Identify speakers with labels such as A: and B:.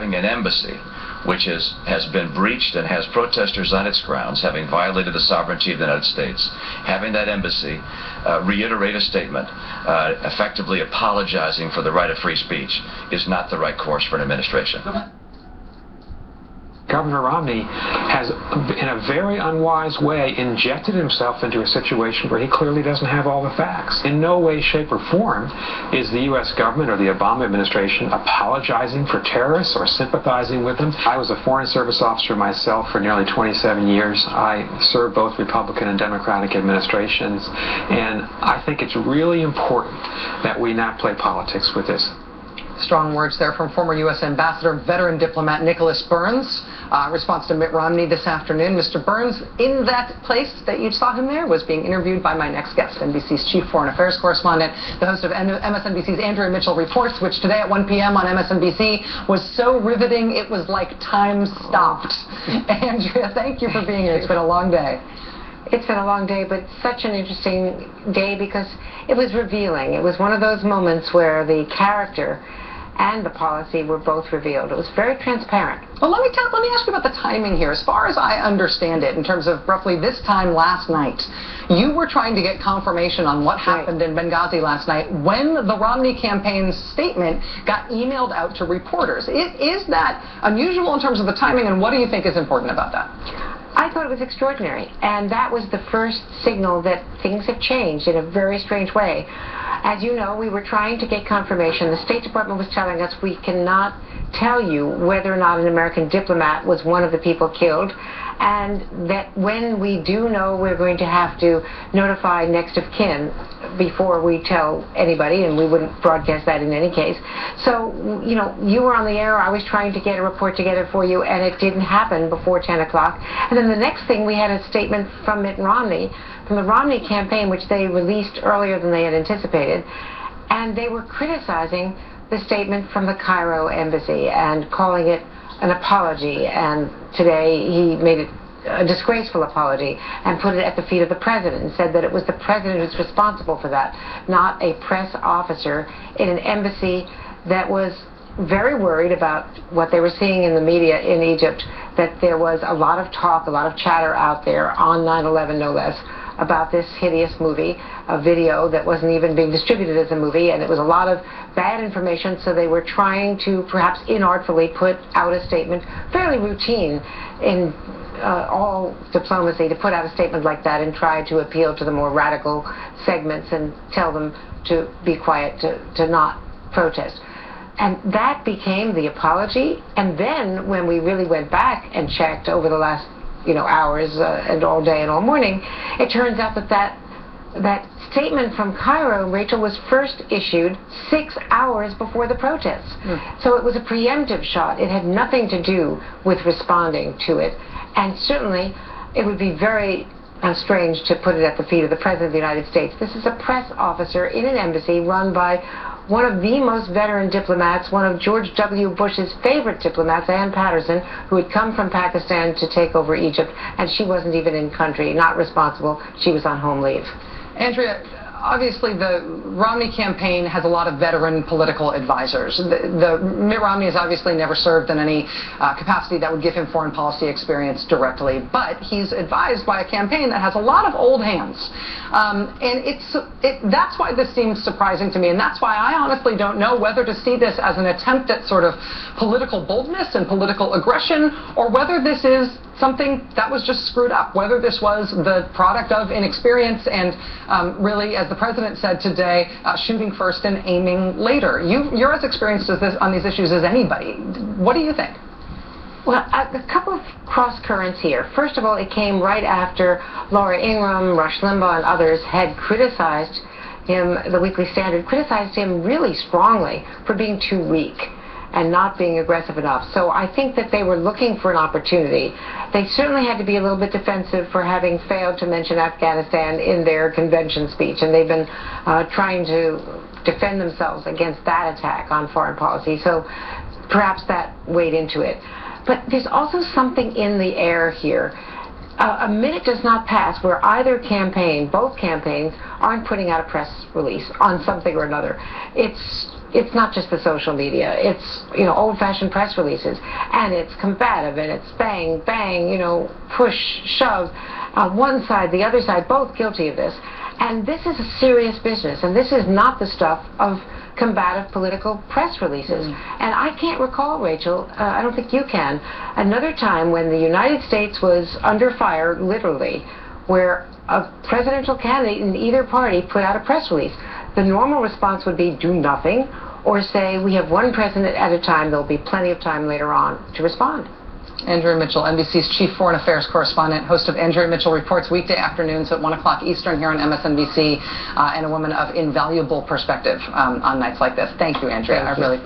A: An embassy which has been breached and has protesters on its grounds, having violated the sovereignty of the United States, having that embassy reiterate a statement effectively apologizing for the right of free speech is not the right course for an administration.
B: Governor Romney has, in a very unwise way, injected himself into a situation where he clearly doesn't have all the facts. In no way, shape, or form is the U.S. government or the Obama administration apologizing for terrorists or sympathizing with them. I was a Foreign Service officer myself for nearly 27 years. I served both Republican and Democratic administrations, and I think it's really important that we not play politics with this.
C: Strong words there from former U.S. Ambassador, veteran diplomat Nicholas Burns. Response to Mitt Romney this afternoon. Mr. Burns, in that place that you saw him there, was being interviewed by my next guest, NBC's chief foreign affairs correspondent, the host of MSNBC's Andrea Mitchell Reports, which today at 1 p.m. on MSNBC was so riveting it was like time stopped. Andrea, thank you for being here. It's been a long day.
D: It's been a long day, but such an interesting day because it was revealing. It was one of those moments where the character and the policy were both revealed. It was very transparent.
C: Well, let me ask you about the timing here. As far as I understand it, in terms of roughly this time last night, you were trying to get confirmation on what happened in Benghazi last night when the Romney campaign's statement got emailed out to reporters. Is that unusual in terms of the timing, and what do you think is important about that?
D: I thought it was extraordinary, and that was the first signal that things have changed in a very strange way. As you know, we were trying to get confirmation. The State Department was telling us we cannot tell you whether or not an American diplomat was one of the people killed, and that when we do know, we're going to have to notify next of kin before we tell anybody, and we wouldn't broadcast that in any case. So, you know, you were on the air, I was trying to get a report together for you, and it didn't happen before 10 o'clock. And then the next thing, we had a statement from Mitt Romney, from the Romney campaign, which they released earlier than they had anticipated, and they were criticizing the statement from the Cairo embassy and calling it an apology, and today he made it a disgraceful apology and put it at the feet of the president and said that it was the president who's responsible for that, not a press officer in an embassy that was very worried about what they were seeing in the media in Egypt, that there was a lot of talk, a lot of chatter out there on 9/11 no less, about this hideous movie, a video that wasn't even being distributed as a movie, and it was a lot of bad information, so they were trying to perhaps inartfully put out a statement, fairly routine in all diplomacy, to put out a statement like that and try to appeal to the more radical segments and tell them to be quiet, to not protest. And that became the apology, and then when we really went back and checked over the last hours and all day and all morning, it turns out that statement from Cairo, Rachel, was first issued 6 hours before the protests. So it was a preemptive shot. It had nothing to do with responding to it. And certainly it would be very strange to put it at the feet of the President of the United States. This is a press officer in an embassy run by one of the most veteran diplomats, one of George W. Bush's favorite diplomats, Ann Patterson, who had come from Pakistan to take over Egypt, and she wasn't even in country, not responsible. She was on home leave.
C: Andrea, obviously the Romney campaign has a lot of veteran political advisors. Mitt Romney has obviously never served in any capacity that would give him foreign policy experience directly, but he's advised by a campaign that has a lot of old hands. And that's why this seems surprising to me, and that's why I honestly don't know whether to see this as an attempt at sort of political boldness and political aggression, or whether this is something that was just screwed up, whether this was the product of inexperience and really, as the president said today, shooting first and aiming later. You're as experienced on these issues as anybody. What do you think?
D: Well, a couple of cross currents here. First of all, it came right after Laura Ingraham, Rush Limbaugh, and others had criticized him, the Weekly Standard, criticized him really strongly for being too weak and not being aggressive enough. So I think that they were looking for an opportunity. They certainly had to be a little bit defensive for having failed to mention Afghanistan in their convention speech, and they've been trying to defend themselves against that attack on foreign policy. So perhaps that weighed into it. But there's also something in the air here. A minute does not pass where either campaign, both campaigns, aren't putting out a press release on something or another. It's it's not just the social media. It's, you know, old-fashioned press releases, and it's combative, and it's bang, bang, you know, push, shove, one side, the other side, both guilty of this. And this is a serious business, and this is not the stuff of combative political press releases. And I can't recall, Rachel, I don't think you can, another time when the United States was under fire, literally, where a presidential candidate in either party put out a press release. The normal response would be do nothing, or say we have one president at a time, there'll be plenty of time later on to respond.
C: Andrea Mitchell, NBC's chief foreign affairs correspondent, host of Andrea Mitchell Reports weekday afternoons at 1 o'clock Eastern here on MSNBC, and a woman of invaluable perspective on nights like this. Thank you, Andrea. I really